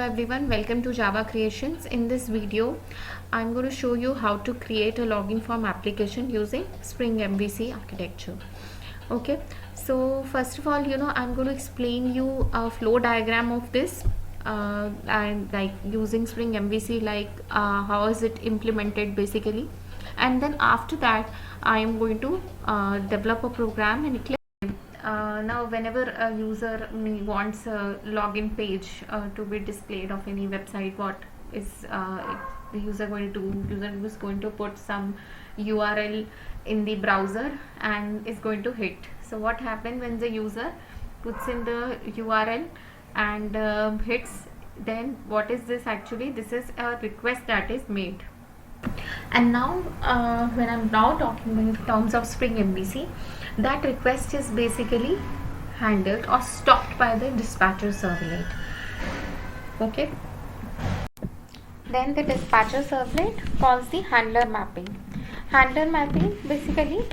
everyone, welcome to Java Creations. In this video I'm going to show you how to create a login form application using Spring MVC architecture. Okay, so first of all, I'm going to explain you a flow diagram of this and like using Spring MVC, like how is it implemented basically, and then after that I am going to develop a program and click. Now whenever a user wants a login page to be displayed of any website, what is the user going to do? User is going to put some URL in the browser and is going to hit. So what happens when the user puts in the URL and hits, then what is this actually? This is a request that is made. And now when I'm now talking in terms of Spring MVC, that request is basically handled or stopped by the dispatcher servlet. Okay, then the dispatcher servlet calls the handler mapping. Handler mapping basically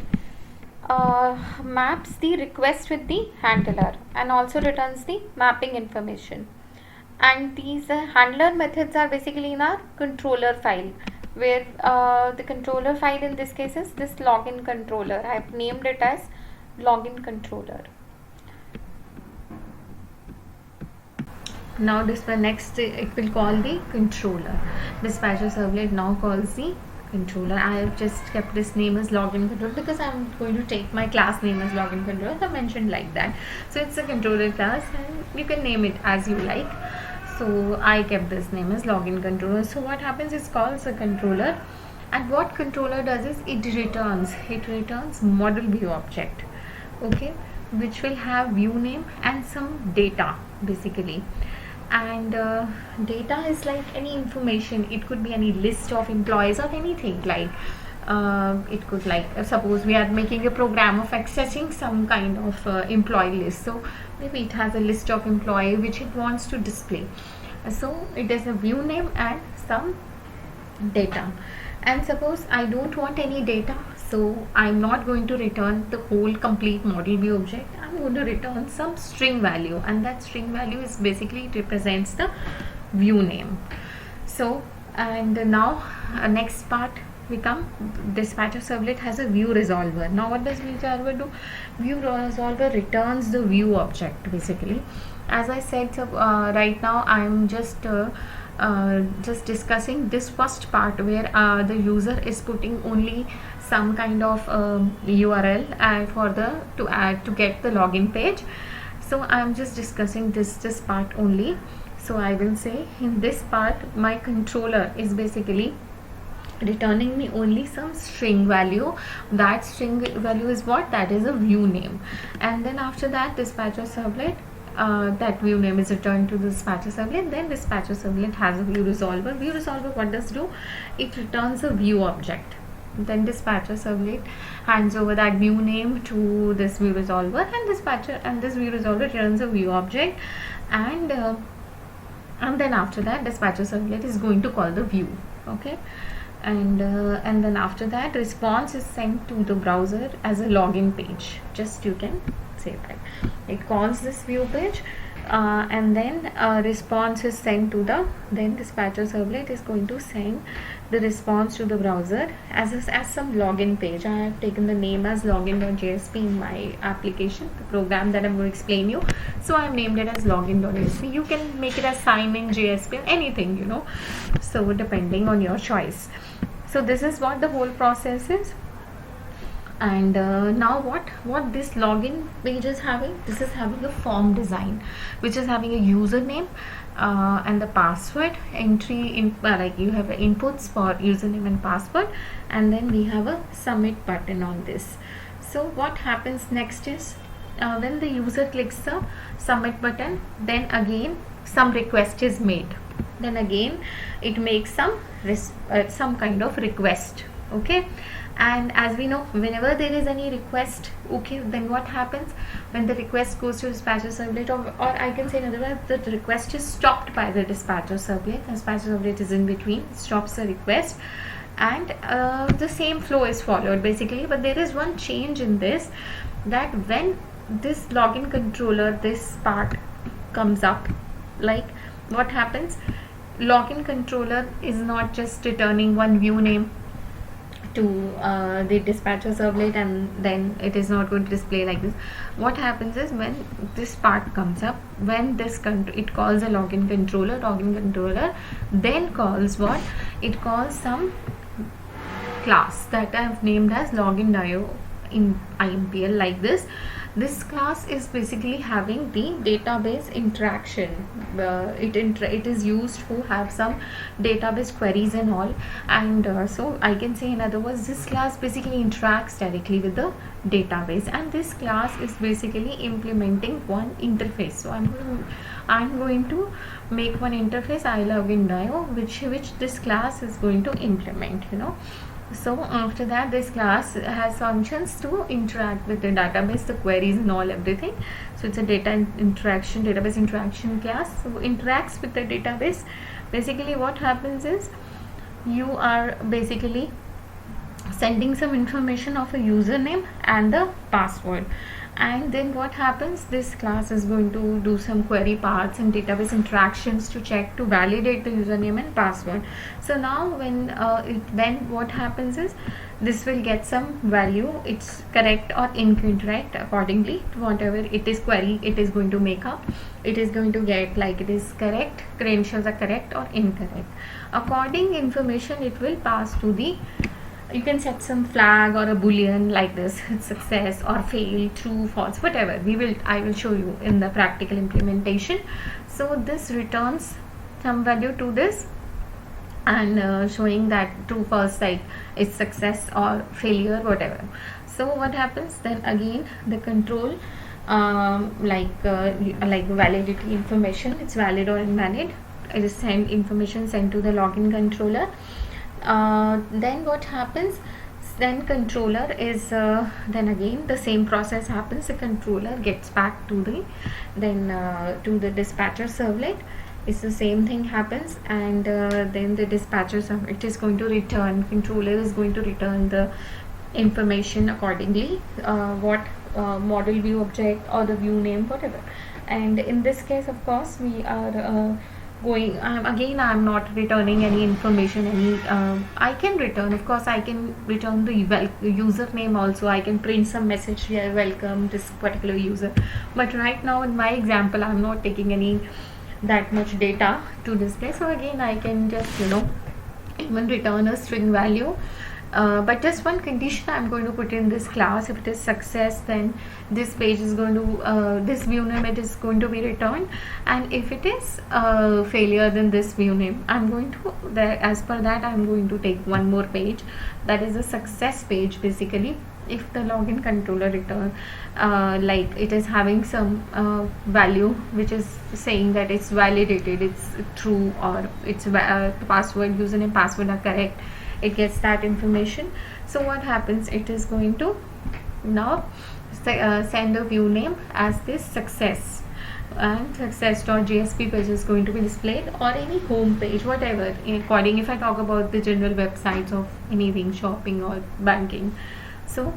maps the request with the handler and also returns the mapping information. And these handler methods are basically in our controller file, where the controller file in this case is this login controller. I have named it as login controller. Now this next it will call the controller. Dispatcher servlet now calls the controller. I have just kept this name as login controller because I'm going to take my class name as login controller. I mentioned like that. So it's a controller class and you can name it as you like. So I kept this name as login controller. So what happens is calls a controller, and what controller does is it returns model view object, okay, which will have view name and some data basically. And data is like any information. It could be any list of employees or anything, like it could, like suppose we are making a program of accessing some kind of employee list, so maybe it has a list of employee which it wants to display, so it is a view name and some data. And suppose I don't want any data, so I'm not going to return the whole complete model view object. I'm going to return some string value, and that string value is basically, it represents the view name. So and now next part we come. Dispatcher servlet has a view resolver. Now what does view resolver do? View resolver returns the view object basically. As I said, so right now I'm just discussing this first part where the user is putting only some kind of URL for the to get the login page. So I'm just discussing this part only. So I will say in this part my controller is basically returning me only some string value. That string value is what? That is a view name. And then after that, dispatcher servlet, that view name is returned to the dispatcher servlet. Then dispatcher servlet has a view resolver. View resolver, what does do? It returns a view object. Then dispatcher servlet hands over that view name to this view resolver, and this view resolver returns a view object. And then after that, dispatcher servlet is going to call the view. Okay. And then after that, response is sent to the browser as a login page. Just you can say that it calls this view page, and then response is sent to the, then dispatcher servlet is going to send the response to the browser as some login page. I have taken the name as login.jsp in my application, the program that I'm going to explain you. So I've named it as login.jsp. You can make it as sign in JSP, anything, so depending on your choice. So this is what the whole process is. And now what this login page is having, this is having a form design which is having a username and the password entry in, like you have inputs for username and password, and then we have a submit button on this. So what happens next is when the user clicks the submit button, then again some request is made. Then again it makes some kind of request. Okay. And as we know, whenever there is any request, okay, then what happens when the request goes to dispatcher servlet, or I can say in other words, the request is stopped by the dispatcher servlet. Dispatcher servlet is in between, stops the request, and the same flow is followed basically. But there is one change in this, that when this login controller, this part comes up, like what happens, login controller is not just returning one view name to the dispatcher servlet and then it is not going to display like this. What happens is when this part comes up, when this it calls a login controller then calls what, it calls some class that I have named as login.io in IMPL like this. This class is basically having the database interaction. It is used to have some database queries and all, and so I can say in other words this class basically interacts directly with the database, and this class is basically implementing one interface. So I'm going to make one interface ilogin.io which this class is going to implement, you know. So after that, this class has functions to interact with the database, the queries and all everything. So it's a database interaction class, so interacts with the database. Basically what happens is you are basically sending some information of a username and the password, and then what happens, this class is going to do some query parts and database interactions to check, to validate the username and password. So now when then what happens is this will get some value, it's correct or incorrect accordingly to whatever it is query it is going to make up. It is going to get like it is correct, credentials are correct or incorrect. According information it will pass to the, you can set some flag or a boolean like this, success or fail, true, false, whatever. I will show you in the practical implementation. So this returns some value to this and showing that true, false, like it's success or failure, whatever. So what happens then, again the control like validity information, it's valid or invalid, it is information sent to the login controller. Then what happens, then controller is then again the same process happens. The controller gets back to the to the dispatcher servlet. It's the same thing happens, and then the dispatcher it is going to return, controller is going to return the information accordingly, what model view object or the view name, whatever. And in this case of course we are going, I'm not returning any information, I can return, of course I can return the username also. I can print some message here, welcome this particular user, but right now in my example I'm not taking any that much data to display. So again I can just, you know, even return a string value. But just one condition I'm going to put in this class: if it is success, then this page is going to this view name it is going to be returned, and if it is failure, then this view name I'm going to as per that I'm going to take one more page, that is a success page. Basically if the login controller return like it is having some value which is saying that it's validated, it's true, or it's password, username, password are correct, it gets that information. So what happens, it is going to now send a view name as this success, and success.jsp page is going to be displayed, or any home page, whatever, according if I talk about the general websites of anything, shopping or banking. So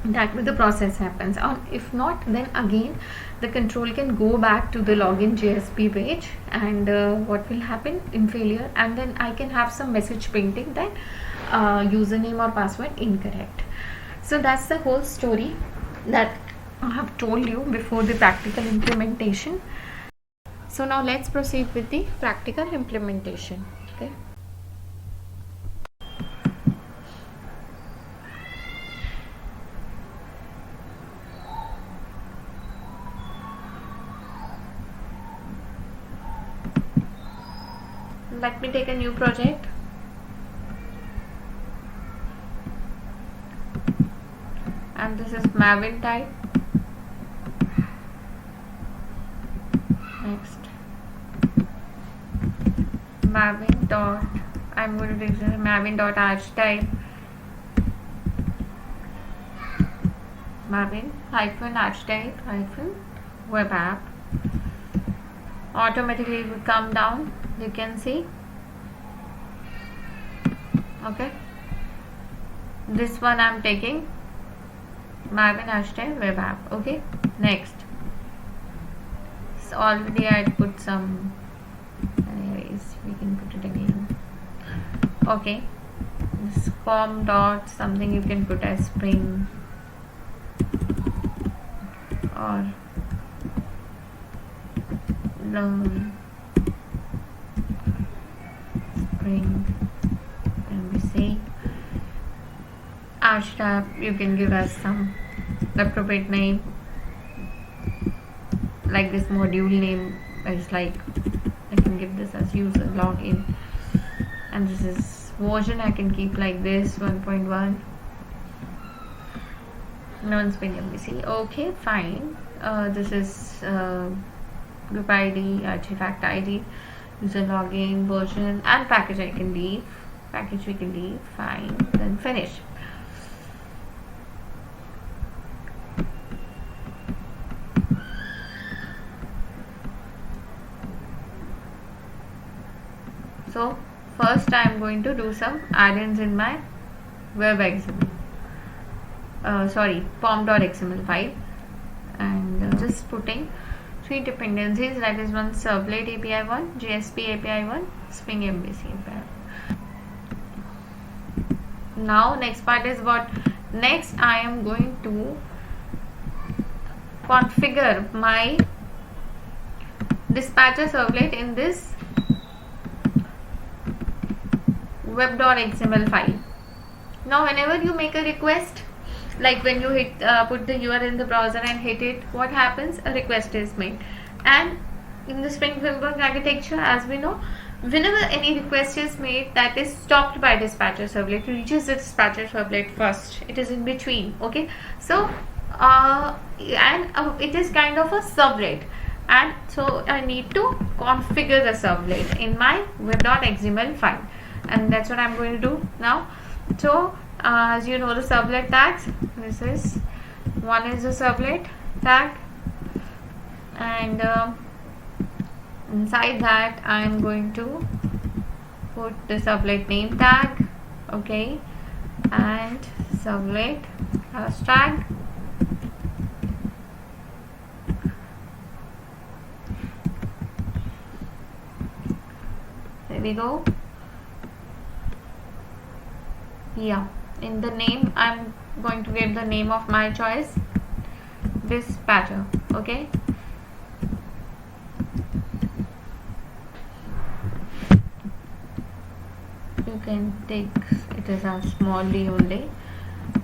that way the process happens, or if not, then again the control can go back to the login JSP page, and what will happen in failure, and then I can have some message printing that username or password incorrect. So that's the whole story that I have told you before the practical implementation. So now let's proceed with the practical implementation. Okay. Let me take a new project. And this is Maven type. Next, Maven dot, I'm going to do Maven dot archetype, Maven hyphen archetype hyphen web app. Automatically it will come down, you can see. Okay, this one I'm taking Maven hashtag web app. Okay, next, so already I put some this we can put it again. Okay, this com dot something you can put as spring or spring MVC. Ash tab you can give us some appropriate name, like this module name is like, I can give this as user login, and this is version I can keep like this 1.1 non-spring MVC. Okay, fine. This is group ID, artifact ID, user login, version, and package I can leave. Package we can leave. Fine. Then finish. So first I am going to do some add-ins in my web.xml. pom.xml file, and just putting 3 dependencies, that is one servlet API 1, JSP API 1, Spring MVC API. Now next part is what? Next I am going to configure my dispatcher servlet in this web.xml file. Now whenever you make a request, like when you hit put the URL in the browser and hit it, what happens? A request is made. And in the Spring Framework architecture, as we know, whenever any request is made, that is stopped by dispatcher servlet, reaches the dispatcher servlet first. It is in between. Okay, so it is kind of a servlet, and so I need to configure the servlet in my web.xml file, and that's what I'm going to do now. So as you know, the servlet tags, this is one is the servlet tag, and inside that I am going to put the servlet name tag, okay, and servlet hashtag, there we go. Yeah, in the name I'm going to get the name of my choice, dispatcher. Okay, you can take it as a small d only,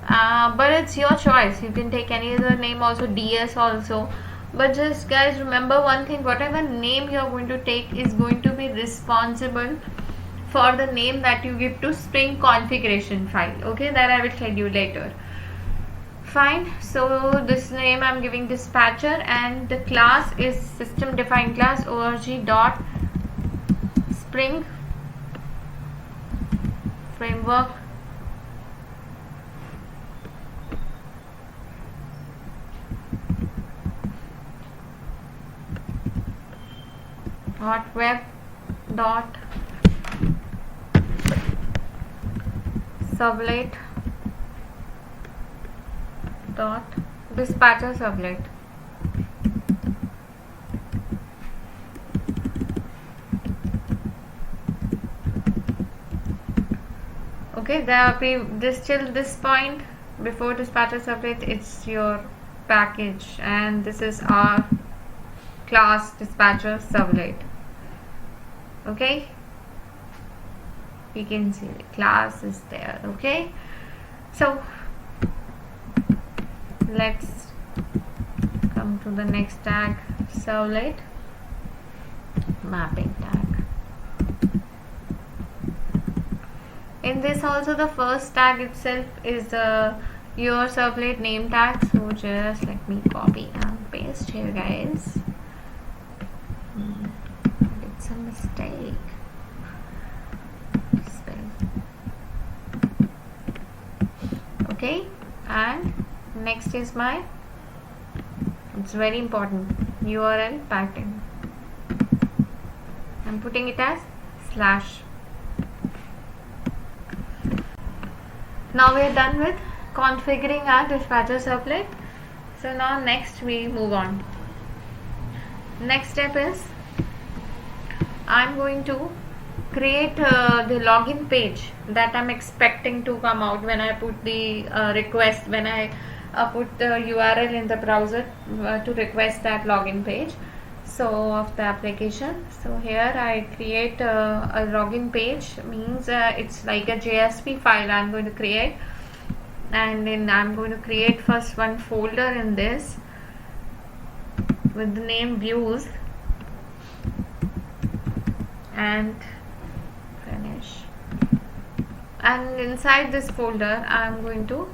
but it's your choice. You can take any other name also, ds also, but just guys remember one thing, whatever name you are going to take is going to be responsible for the name that you give to Spring configuration file. Okay, that I will tell you later. Fine, so this name I'm giving dispatcher, and the class is system defined class org dot spring framework dot web dot servlet dot dispatcher servlet. Okay, this till this point before dispatcher servlet, it's your package, and this is our class dispatcher servlet. Okay, you can see the class is there. Okay, so let's come to the next tag, servlet mapping tag. In this also, the first tag itself is your servlet name tag, so just let me copy and paste here, guys. It's a mistake. Okay, and next is my, it's very important, URL pattern. I'm putting it as slash. Now we are done with configuring our dispatcher servlet. So now next we move on. Next step is I'm going to create the login page that I'm expecting to come out when I put the request, when I put the URL in the browser to request that login page so of the application. So here I create a login page, means it's like a JSP file I'm going to create, and then I'm going to create first one folder in this with the name views, and finish. And inside this folder I'm going to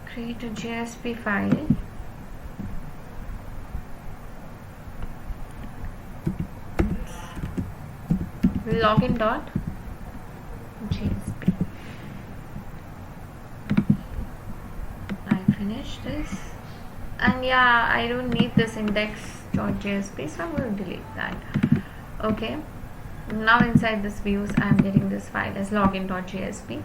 create a JSP file, login.jsp. I finish this, and yeah, I don't need this index.jsp, so I'm going to delete that. Okay, now inside this views I'm getting this file as login.jsp.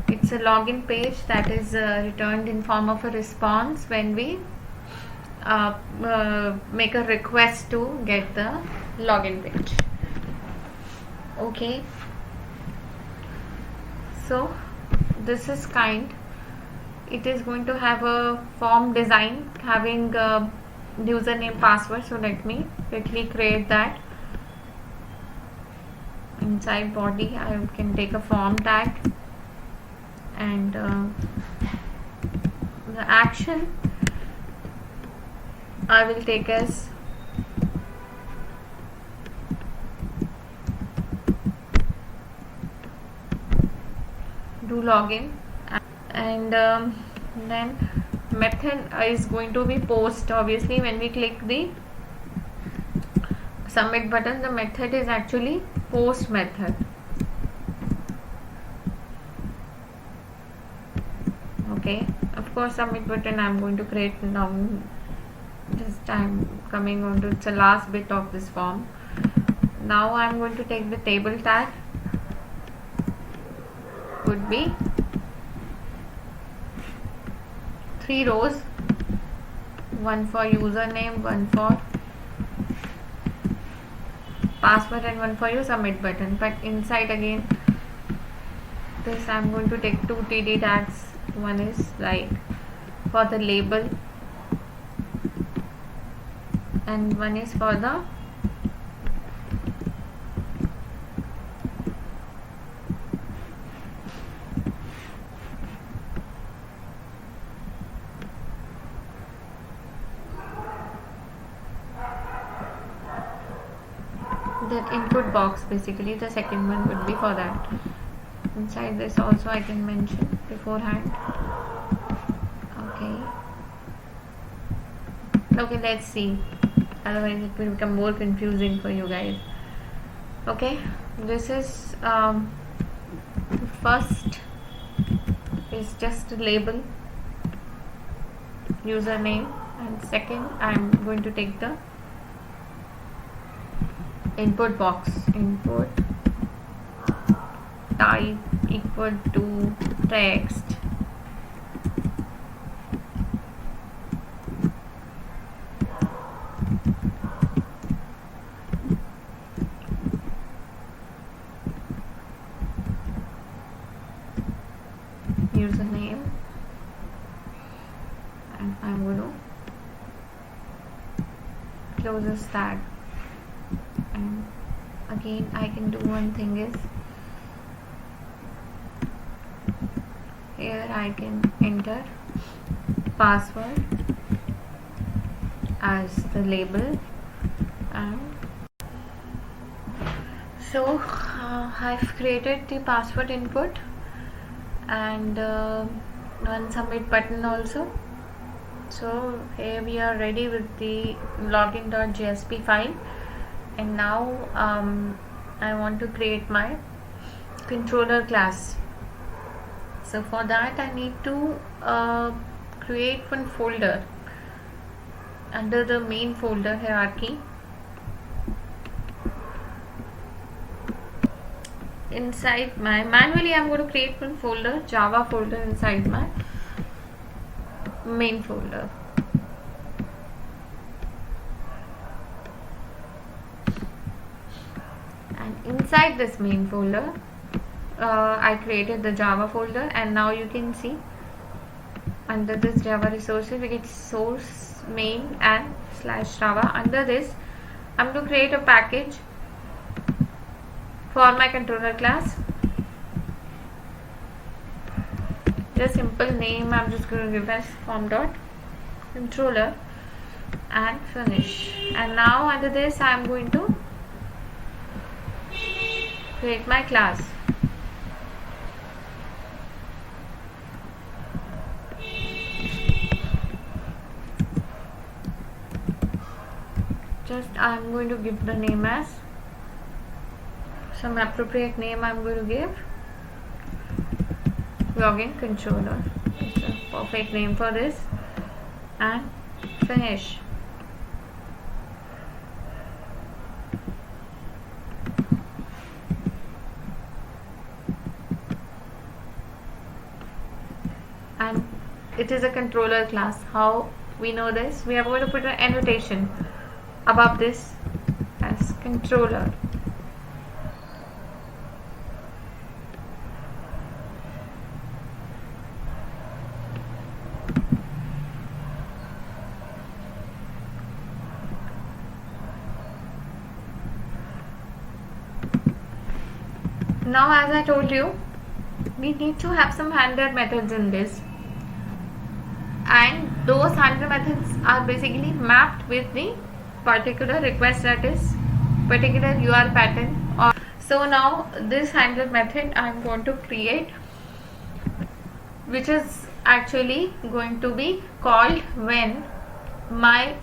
It's a login page that is returned in form of a response when we make a request to get the login page. Okay, so this is it is going to have a form design having username, password. So let me quickly create that. Inside body I can take a form tag, and the action I will take as do login, and then method is going to be post. Obviously when we click the submit button, the method is actually post method. Okay, of course submit button I'm going to create now. Just I'm coming on to the last bit of this form. Now I'm going to take the table tag, would be 3 rows, one for username, one for password, and one for your submit button. But inside again this I'm going to take 2 TD tags. One is like for the label, and one is for the input box. Basically the second one would be for that. Inside this also I can mention beforehand. Okay, let's see, otherwise it will become more confusing for you guys. Okay, this is first is just a label, username, and second I'm going to take the input box. Input type equal to text, username, and I'm going to close this tag. And again I can do one thing is here I can enter password as the label, and so I've created the password input and one submit button also. So here we are ready with the login.jsp file, and now I want to create my controller class. So for that I need to create one folder under the main folder hierarchy. Inside my manually I'm going to create one folder, Java folder, inside my main folder. and inside this main folder I created the Java folder, and now you can see under this Java resources we get source main and slash Java. Under this I'm going to create a package for my controller class. Just simple name I'm just going to give as form.controller and finish. And now under this I'm going to create my class. Just I'm going to give the name as some appropriate name. I'm going to give login controller. It's a perfect name for this, and finish. And it is a controller class. How we know this? We are going to put an annotation above this as controller. Now, as I told you, we need to have some handler methods in this, and those handler methods are basically mapped with the particular request, that is particular URL pattern. So now this handler method I am going to create, which is actually going to be called when my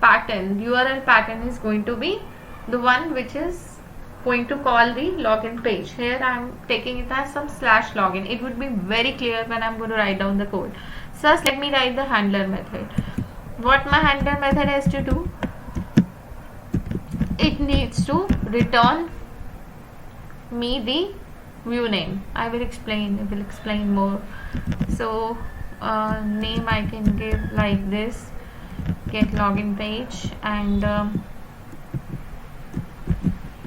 pattern, URL pattern, is going to be the one which is going to call the login page. Here I am taking it as some slash login. It would be very clear when I am going to write down the code. First let me write the handler method. What my handler method has to do, it needs to return me the view name. I will explain more. So name I can give like this, get login page, and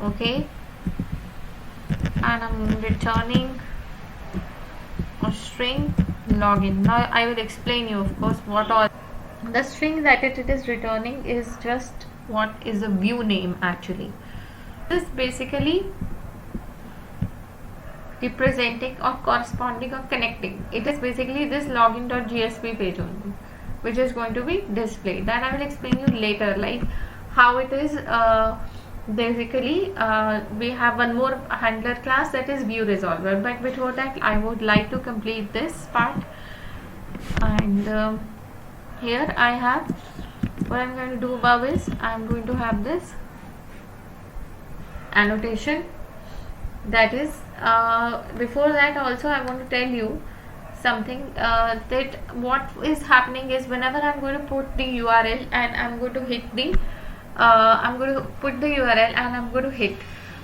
okay, and I'm returning a string login. Now I will explain you, of course, what all the string that it is returning is just what is a view name actually. This is basically representing or corresponding or connecting. It is basically this login.jsp page only, which is going to be displayed. That I will explain you later, like how it is. Basically we have one more handler class, that is view resolver, but before that I would like to complete this part. And here I have, what I'm going to do above is I'm going to have this annotation. That is before that also I want to tell you something, that what is happening is whenever I'm going to put the URL and I'm going to hit the I'm going to put the URL and I'm going to hit,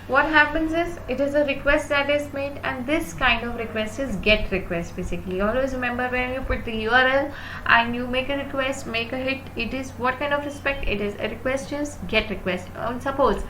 what happens is it is a request that is made, and this kind of request is get request basically. Always remember, when you put the URL and you make a request, make a hit, it is what kind of respect? It is a request is get request. Suppose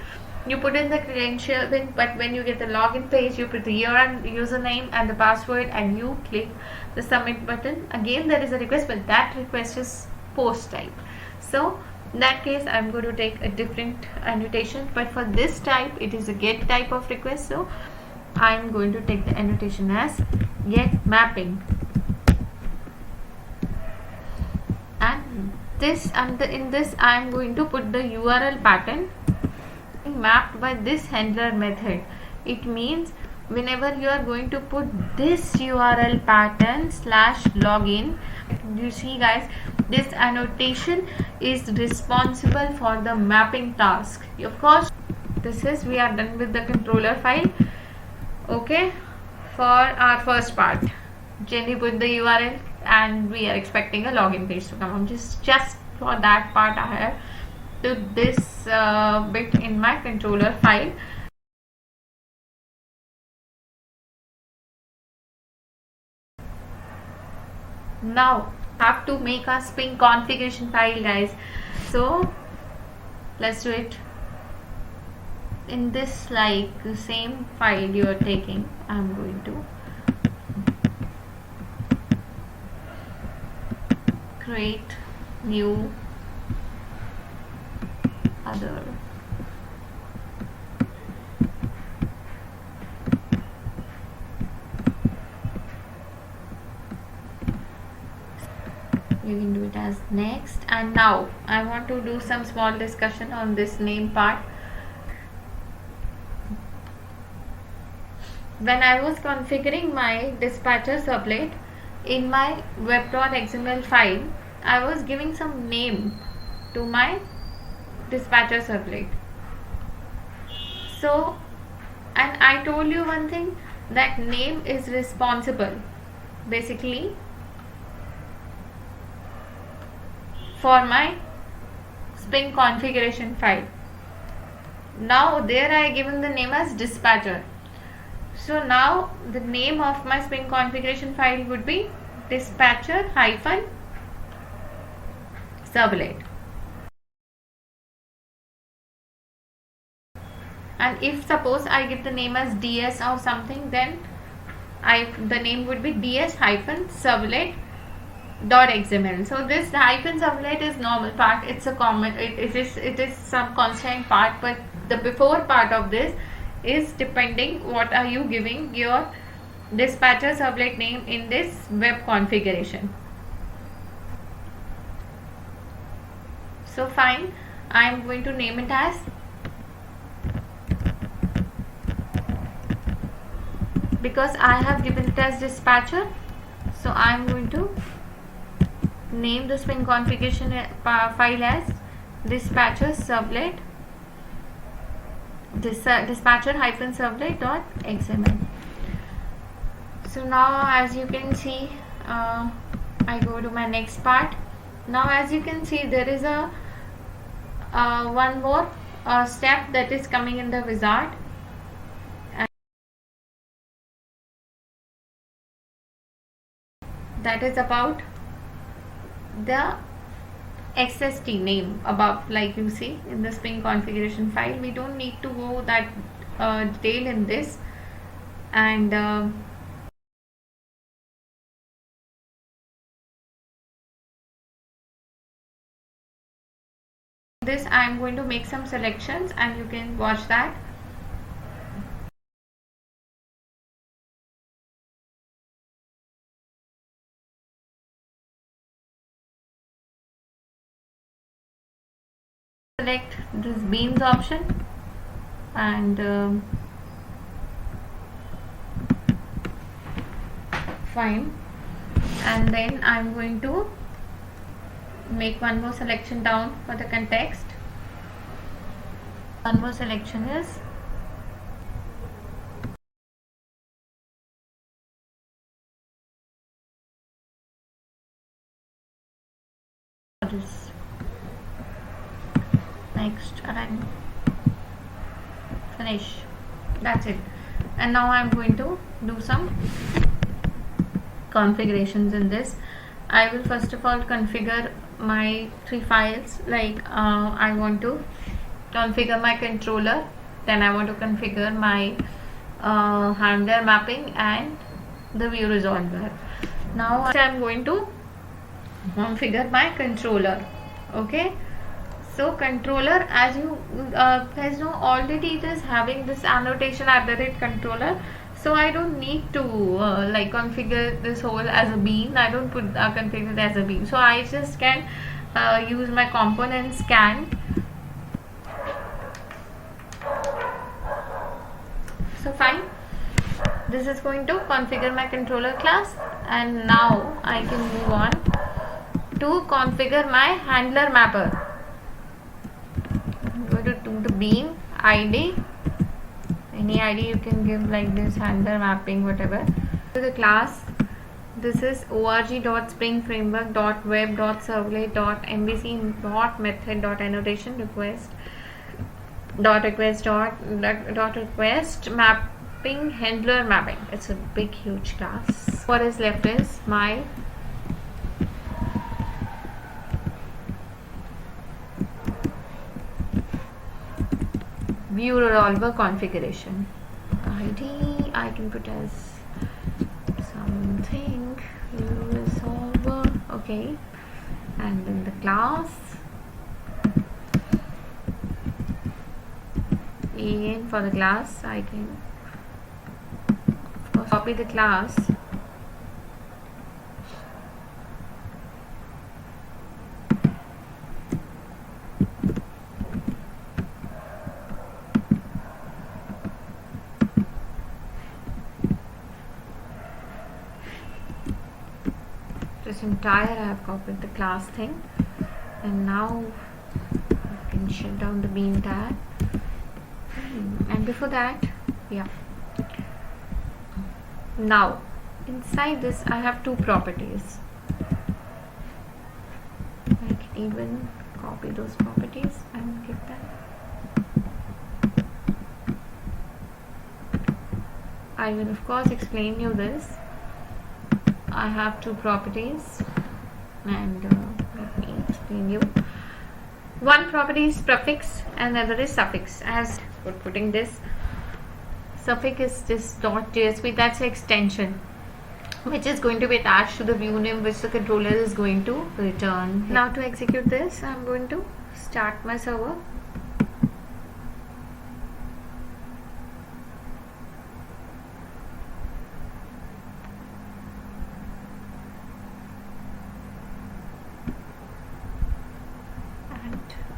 you put in the credential, but when you get the login page, you put the URL, username and the password, and you click the submit button. Again there is a request, but that request is post type. So in that case I'm going to take a different annotation, but for this type it is a get type of request, so I'm going to take the annotation as get mapping. And this, and in this I'm going to put the URL pattern mapped by this handler method. It means whenever you are going to put this URL pattern slash login, you see guys, this annotation is responsible for the mapping task. Of course, this is, we are done with the controller file. Okay, for our first part, Jenny put the URL and we are expecting a login page to come on. Just for that part I have to this bit in my controller file. Now have to make a Spring configuration file, guys. So let's do it. in this, like the same file you are taking, I'm going to create new other. You can do it as next. And now I want to do some small discussion on this name part. When I was configuring my dispatcher servlet in my web.xml file, I was giving some name to my dispatcher servlet. So, and I told you one thing, that name is responsible basically for my Spring configuration file. Now there I given the name as dispatcher. So now the name of my Spring configuration file would be dispatcher hyphen servlet. And if suppose I give the name as ds or something, then the name would be ds hyphen servlet dot xml. So this hyphen servlet is normal part, it's a common, it is some constant part, but the before part of this is depending what are you giving your dispatcher servlet name in this web configuration. So fine, I am going to name it as because I have given it as dispatcher, so I am going to name the Spring configuration file as dispatcher servlet dispatcher hyphen servlet dot xml. So now as you can see, I go to my next part. Now as you can see, there is a one more step that is coming in the wizard, and that is about the XST name above. Like you see in the Spring configuration file, we don't need to go that detail in this, and this I am going to make some selections and you can watch that. Select this beans option and fine, and then I'm going to make one more selection down for the context. One more selection is this. Next, run, finish. That's it. And now I'm going to do some configurations in this. I will first of all configure my 3 files. Like I want to configure my controller, then I want to configure my handler mapping and the view resolver. Now I'm going to configure my controller. Okay, so controller, as you guys know already, it is having this annotation @controller, so I don't need to like configure this whole as a bean. I don't put configure it as a bean, so I just can use my component scan. So fine, this is going to configure my controller class, and now I can move on to configure my handler mapper. I'm going to do the bean ID, any ID you can give, like this handler mapping, whatever. To the class, this is org.springframework.web.servlet.mbc.method.annotation request request mapping handler mapping. It's a big huge class. What is left is my view resolver configuration. ID I can put as something view resolver. Okay, and in the class again, for the class I can of course copy the class this entire I have copied the class thing, and now I can shut down the bean tag. And before that, yeah, now inside this I have two properties. I can even copy those properties and give them. I will of course explain you this. I have two properties, and let me explain you. One property is prefix and another is suffix. As for putting this, suffix is just .jsp, that's an extension which is going to be attached to the view name which the controller is going to return. Now to execute this, I'm going to start my server.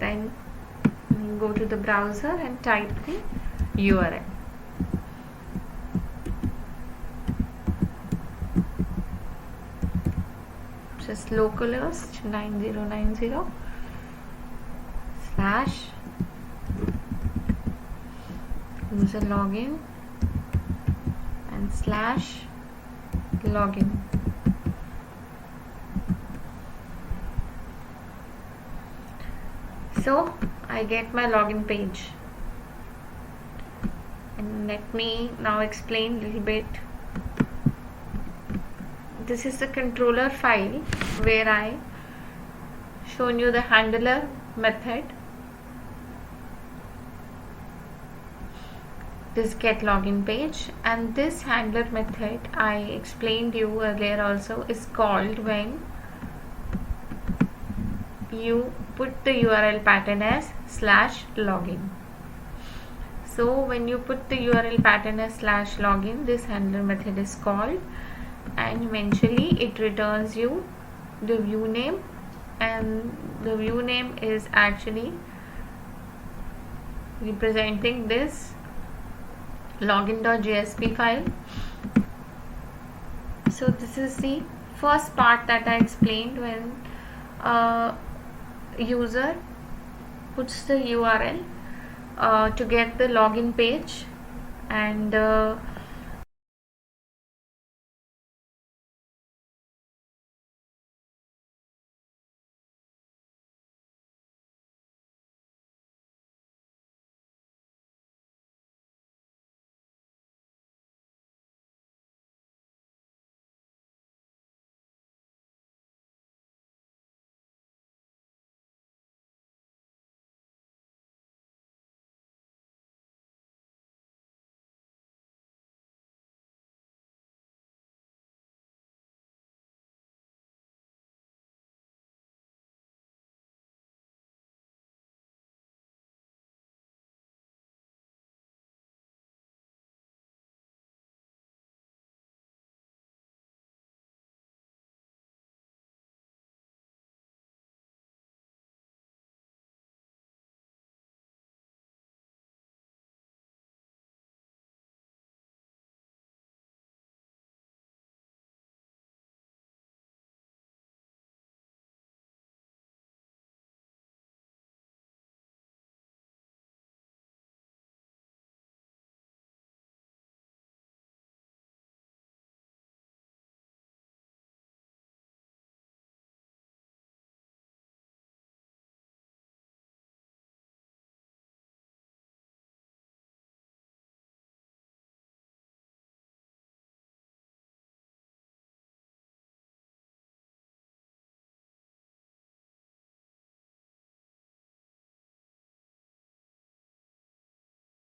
Then go to the browser and type the URL. Just localhost 9090 slash user login and slash login. So I get my login page, and let me now explain a little bit. This is the controller file where I shown you the handler method, this get login page, and this handler method I explained you earlier also is called when you put the URL pattern as /login. So when you put the URL pattern as /login, this handler method is called, and eventually it returns you the view name, and the view name is actually representing this login.jsp file. So this is the first part that I explained when user puts the URL to get the login page, and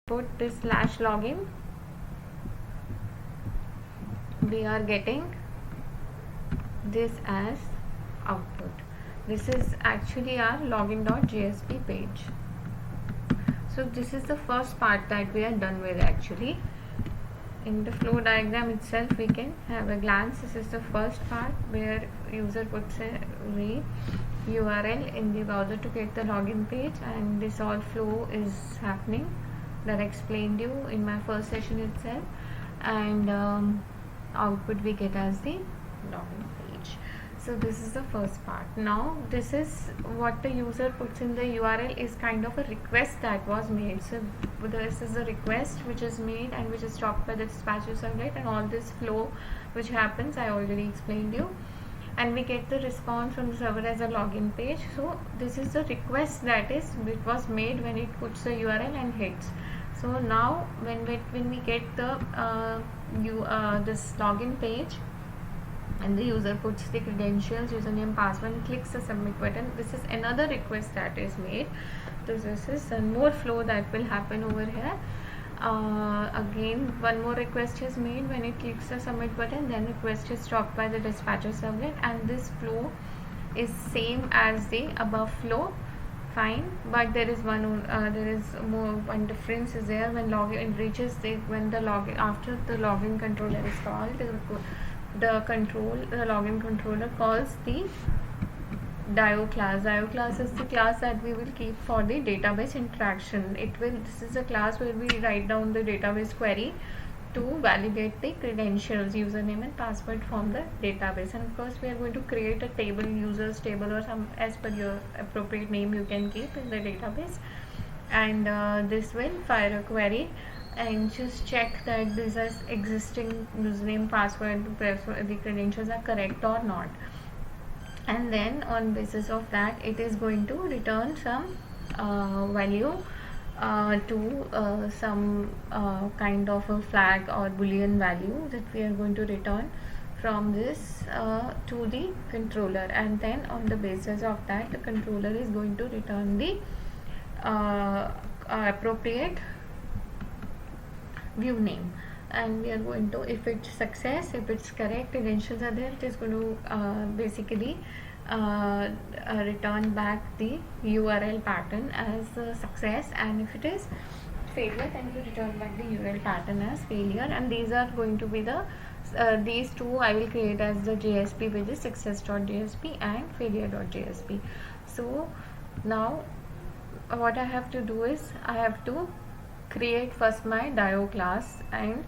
put this slash login, we are getting this as output. This is actually our login.jsp page. So this is the first part that we are done with. Actually, in the flow diagram itself we can have a glance. This is the first part where user puts a URL in the browser to get the login page, and this all flow is happening that I explained you in my first session itself, and output we get as the login page. So this is the first part. Now this is what the user puts in the URL is kind of a request that was made. So this is a request which is made and which is stopped by the dispatcher servlet, and all this flow which happens I already explained you, and we get the response from the server as a login page. So this is the request that is it was made when it puts the URL and hits. So now when we get the this login page and the user puts the credentials, username, password, and clicks the submit button, this is another request that is made. So this is one more flow that will happen over here. Again one more request is made when it clicks the submit button, then request is stopped by the dispatcher servlet, and this flow is same as the above flow. Fine, but there is one difference is there. When login reaches when the login after the login controller is called, the login controller calls the DIO class. DIO class is the class that we will keep for the database interaction. This is a class where we write down the database query to validate the credentials, username and password from the database. And of course we are going to create a table, users table, or some as per your appropriate name you can keep in the database, and this will fire a query and just check that this is existing username, password, the credentials are correct or not, and then on basis of that it is going to return some value to some kind of a flag or boolean value that we are going to return from this to the controller, and then on the basis of that the controller is going to return the appropriate view name, and we are going to, if it's success, if it's correct, credentials are there, it is going to basically return back the URL pattern as success, and if it is failure then we return back the URL pattern as failure. And these are going to be the these two I will create as the JSP pages, success.jsp and failure.jsp. So now what I have to do is I have to create first my DIO class, and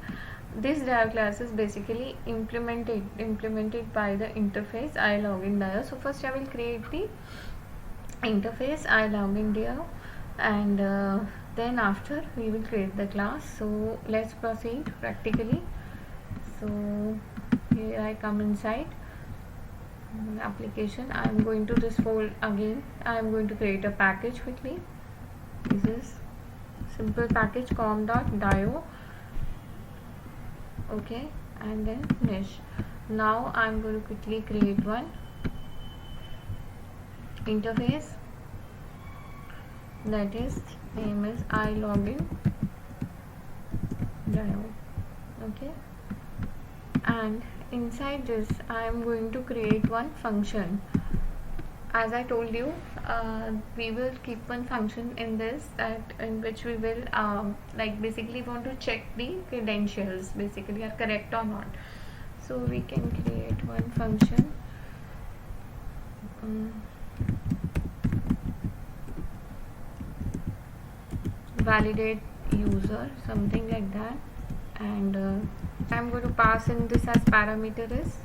this DIO class is basically implemented by the interface ilogin DIO. So first I will create the interface ilogin DIO, and then after we will create the class. So let's proceed practically. So here I come inside application. I am going to this folder again. I am going to create a package quickly. This is simple package com.dio, okay, and then finish. Now I'm going to quickly create one interface, that is name is ilogin dio, okay, and inside this I am going to create one function. As I told you, we will keep one function in this, that in which we will like basically want to check the credentials basically are correct or not. So we can create one function, validate user, something like that, and I'm going to pass in this as parameter is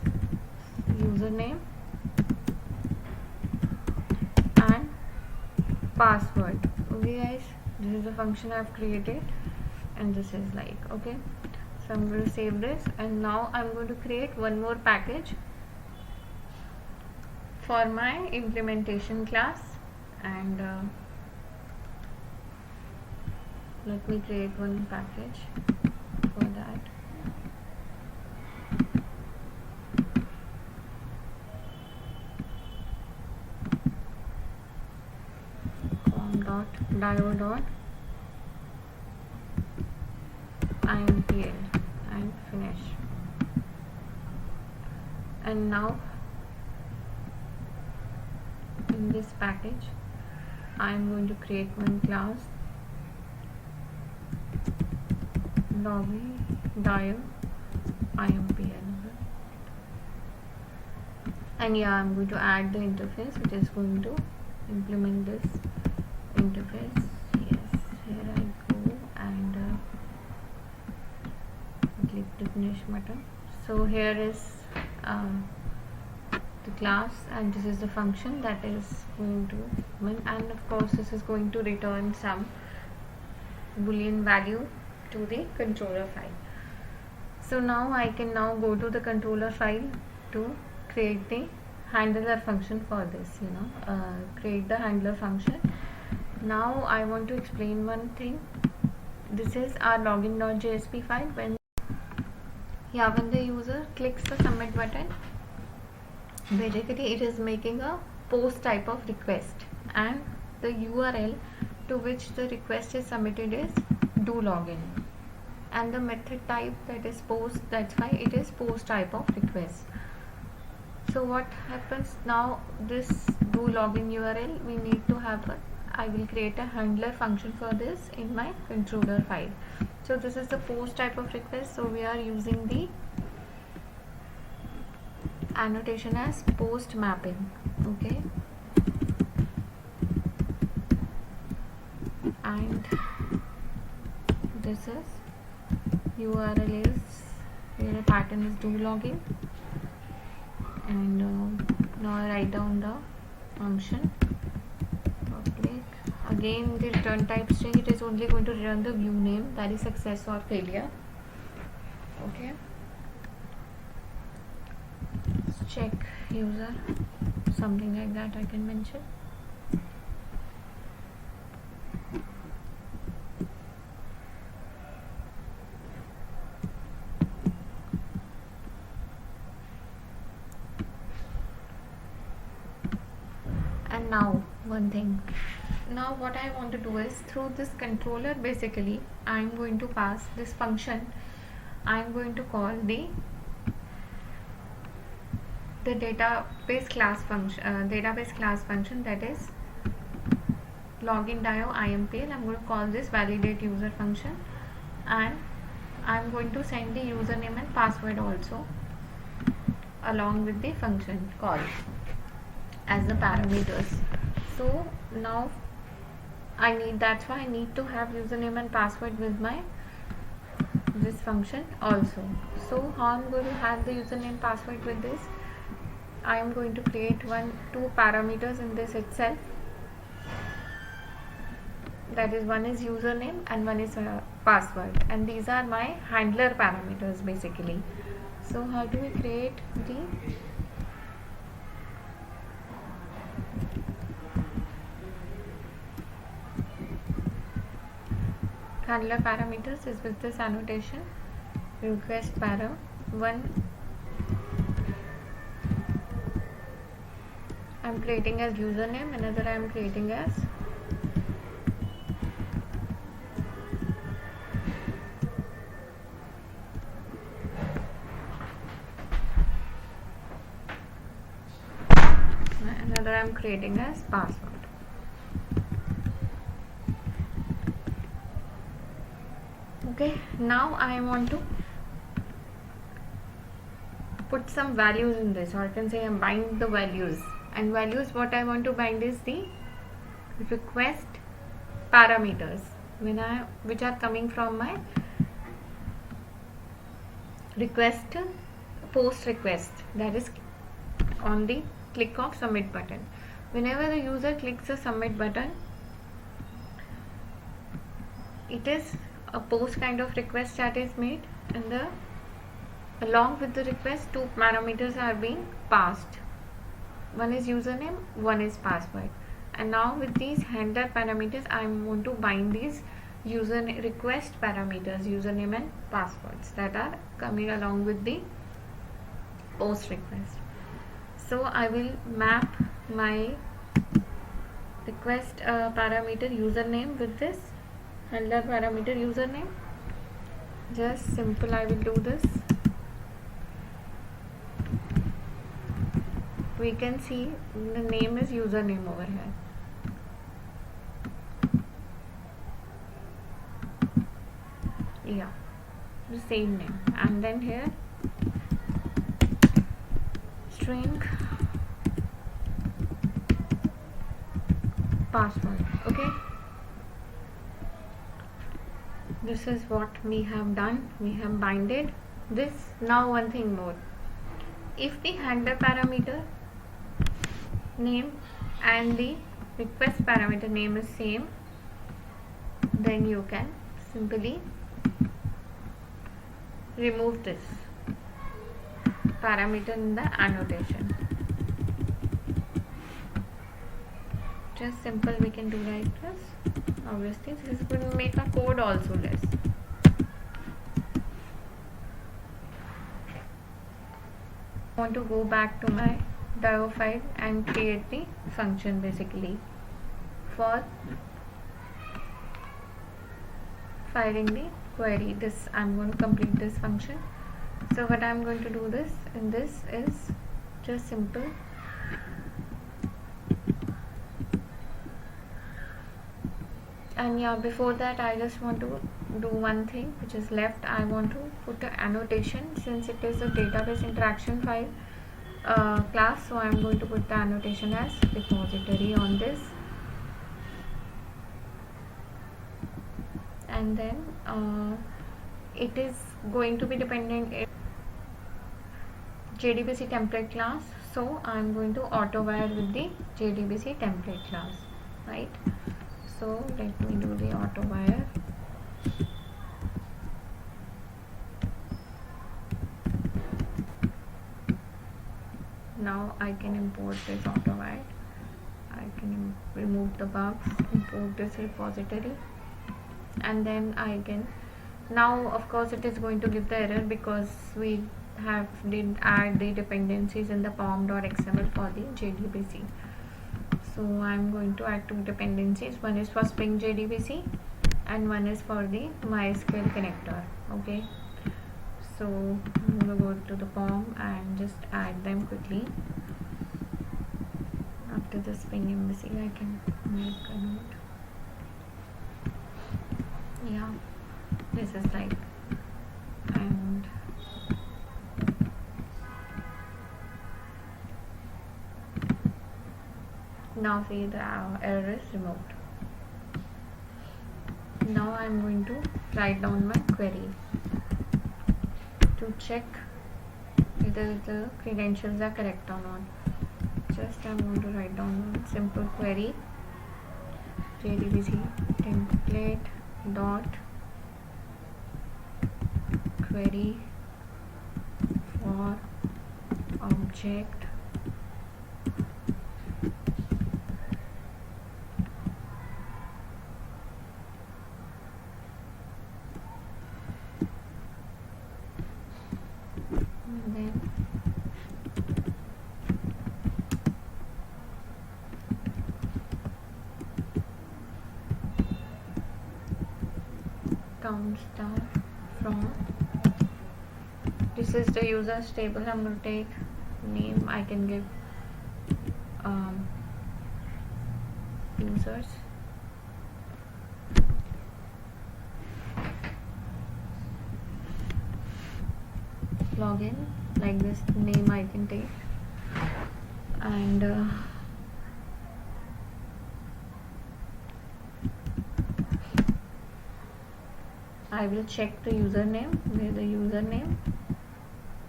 username and password. Okay guys, this is the function I have created, and this is like, okay, so I'm going to save this, and now I'm going to create one more package for my implementation class, and let me create one package for that. com.dio IMPL and finish. And now in this package I am going to create one class login dio IMPL, and yeah, I'm going to add the interface which is going to implement this interface. Yes, here I go and click the finish button. So here is the class, and this is the function that is going to run, and of course this is going to return some boolean value to the controller file. So now I can now go to the controller file to create the handler function for this, create the handler function. Now I want to explain one thing. This is our login.jsp file. When the user clicks the submit button, basically it is making a post type of request, and the URL to which the request is submitted is do login, and the method type that is post, that's why it is post type of request. So what happens now, this do login URL, we need to have I will create a handler function for this in my controller file. So this is the post type of request, so we are using the annotation as post mapping. Okay, and this is URL is where a pattern is do login, and now I write down the function public. Again the return type string, it is only going to return the view name, that is success or failure. Okay, check user, something like that I can mention. And now one thing, now what I want to do is through this controller, basically I am going to pass this function. I am going to call the database class function, that is login dio IMPL. I'm going to call this validate user function, and I'm going to send the username and password also along with the function call as the parameters. So now that's why I need to have username and password with this function also. So how I'm going to have the username password with this, I am going to create two parameters in this itself, that is one is username and one is password, and these are my handler parameters basically. So how do we create the handler parameters is with this annotation request param. One I'm creating as username, another I am creating as password. Okay, now I want to put some values in this, or I can say I bind the values. And values, what I want to bind is the request parameters which are coming from my request post request, that is on the click of submit button. Whenever the user clicks the submit button, it is a post kind of request that is made, and along with the request two parameters are being passed. One is username, one is password. And now with these handler parameters, I want to bind these request parameters, username and passwords, that are coming along with the post request. So I will map my request parameter username with this handler parameter username, just simple I will do this. We can see the name is username over here. Yeah, the same name, and then here string password. Okay, this is what we have done. We have binded this. Now one thing more, if the handler parameter name and the request parameter name is same, then you can simply remove this parameter in the annotation. Just simple we can do like this. Obviously this will make our code also less. I want to go back to my Dio file and create the function basically for filing the query. This I'm going to complete this function. So what I'm going to do this in this is just simple and yeah, before that I just want to do one thing which is left. I want to put an annotation since it is a database interaction file class, so I'm going to put the annotation as repository on this, and then it is going to be dependent JDBC template class, so I'm going to auto wire with the JDBC template class, right? So let me do the auto wire. Now I can import this auto wire. I can remove the bugs, import this repository, and then I can, now of course it is going to give the error because we did add the dependencies in the pom.xml for the JDBC. So I'm going to add two dependencies. One is for Spring JDBC and one is for the MySQL connector. Okay, so I'm going to go to the POM and just add them quickly. After the Spring MVC I can make a note. Yeah, this is like, and now see the error is removed. Now I'm going to write down my query to check whether the credentials are correct or not. Just I'm going to write down one simple query, JDBC template dot query for object and then count star from, this is the users table. I'm going to take name, I can give users, login, like this name I can take, and I will check the username, where the username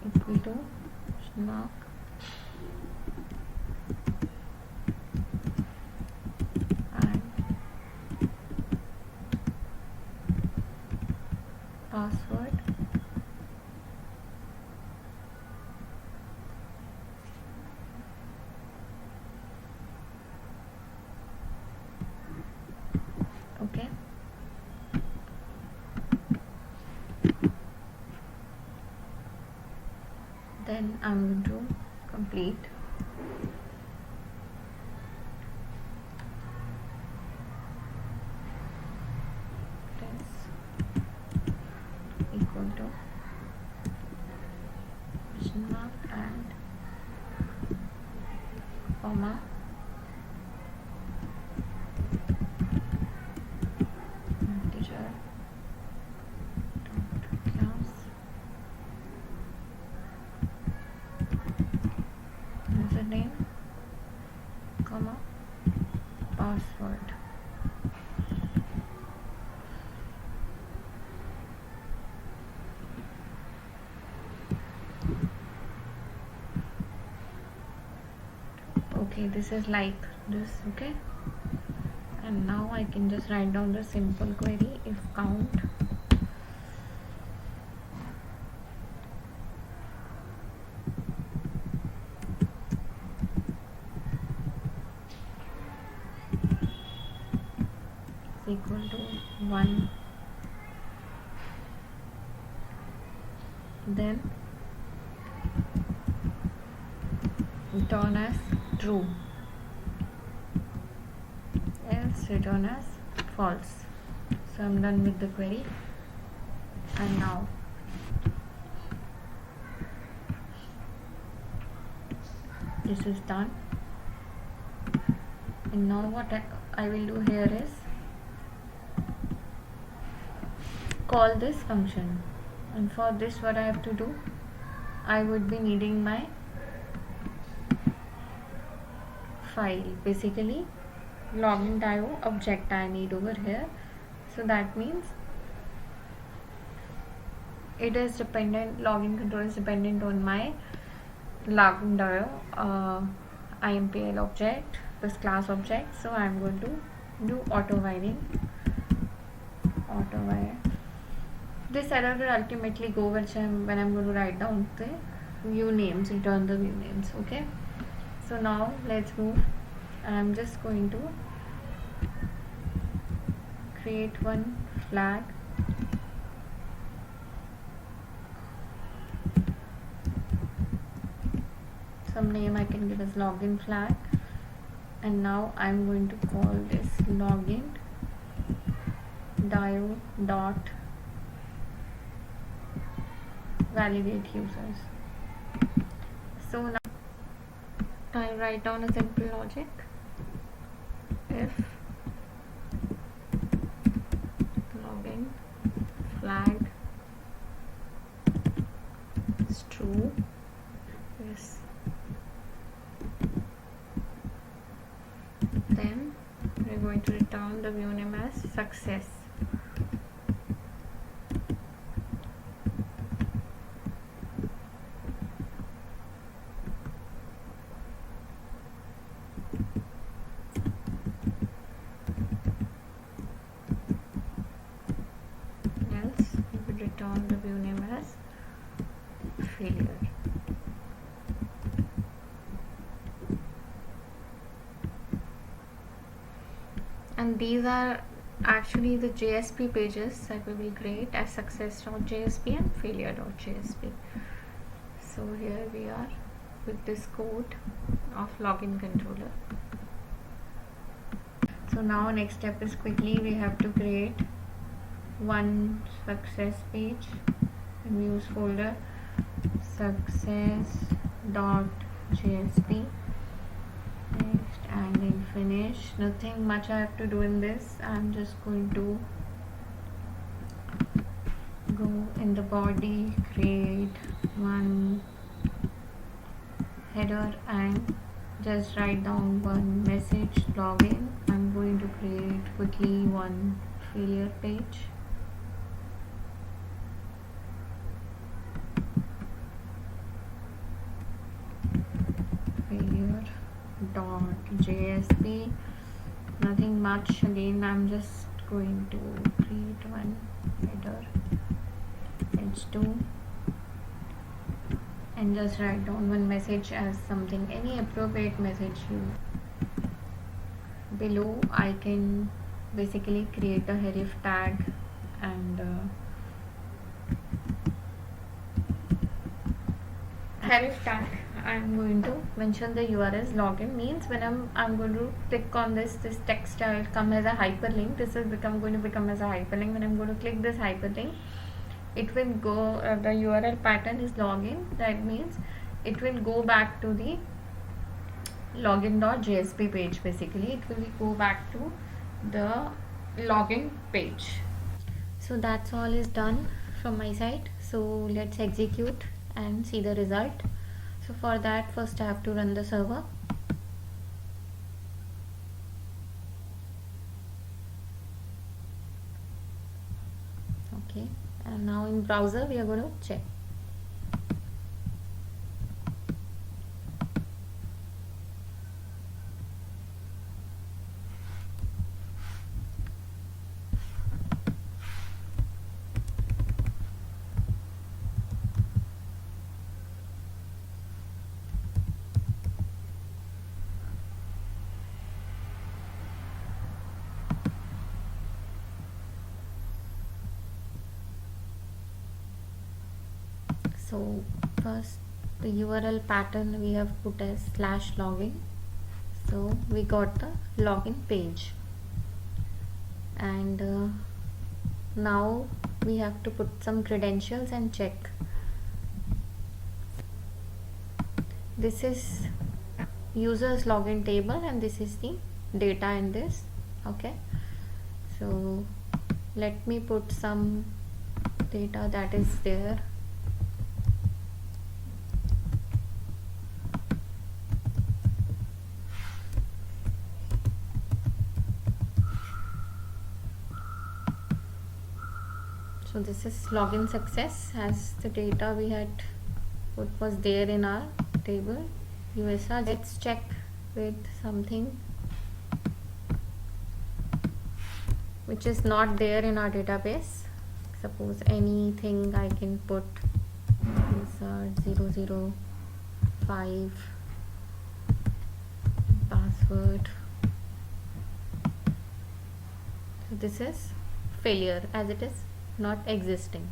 equal to snark and password. Okay, then I'm going to complete this comma, integer dot class, username, comma, password. Okay, this is like this. Okay, and now I can just write down the simple query: if count is equal to 1, then return as true, else return as false. So I'm done with the query, and now this is done. And now what I will do here is call this function, and for this what I have to do, I would be needing my file, basically login.io object I need over here. So that means it is dependent, login control is dependent on my login.io IMPL object, this class object. So I'm going to do auto wiring. This error will ultimately go when I'm going to write down the view names, return the view names. Okay, so now let's move. I'm just going to create one flag, some name I can give as login flag, and now I'm going to call this login dio dot validate users. So now I write down a simple logic: if login flag is true, yes, then we're going to return the view name as success. Else we would return the view name as failure. And these are actually the JSP pages that we will create as success.jsp and failure.jsp. So here we are with this code of login controller. So now next step is quickly we have to create one success page and we use folder success.jsp. And then finish. Nothing much I have to do in this. I'm just going to go in the body, create one header and just write down one message login. I'm going to create quickly one failure page. Failure.jsp. Nothing much. Again, I'm just going to create one header h2 and just write down one message as something, any appropriate message you. Below I can basically create a href tag and href tag. I'm going to mention the URL login, means when I'm going to click on this text will come as a hyperlink. This is going to become as a hyperlink. When I'm going to click this hyperlink, it will go, the URL pattern is login. That means it will go back to the login.jsp page. Basically it will go back to the login page. So that's all is done from my side. So let's execute and see the result. So for that, first I have to run the server. Okay, and now in browser we are going to check. So first the URL pattern we have put as /login. So we got the login page, and now we have to put some credentials and check. This is users login table and this is the data in this. Okay, so let me put some data that is there. So this is login success, as the data we had put was there in our table USR. Let's check with something which is not there in our database. Suppose anything I can put USR 005 password. So this is failure, as it is not existing.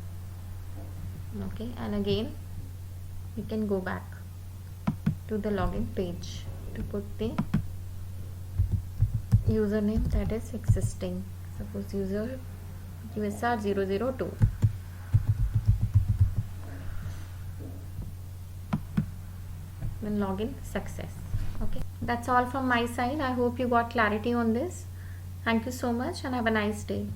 Okay, and again we can go back to the login page to put the username that is existing. Suppose user USR 002. Then login success. Okay, that's all from my side. I hope you got clarity on this. Thank you so much and have a nice day.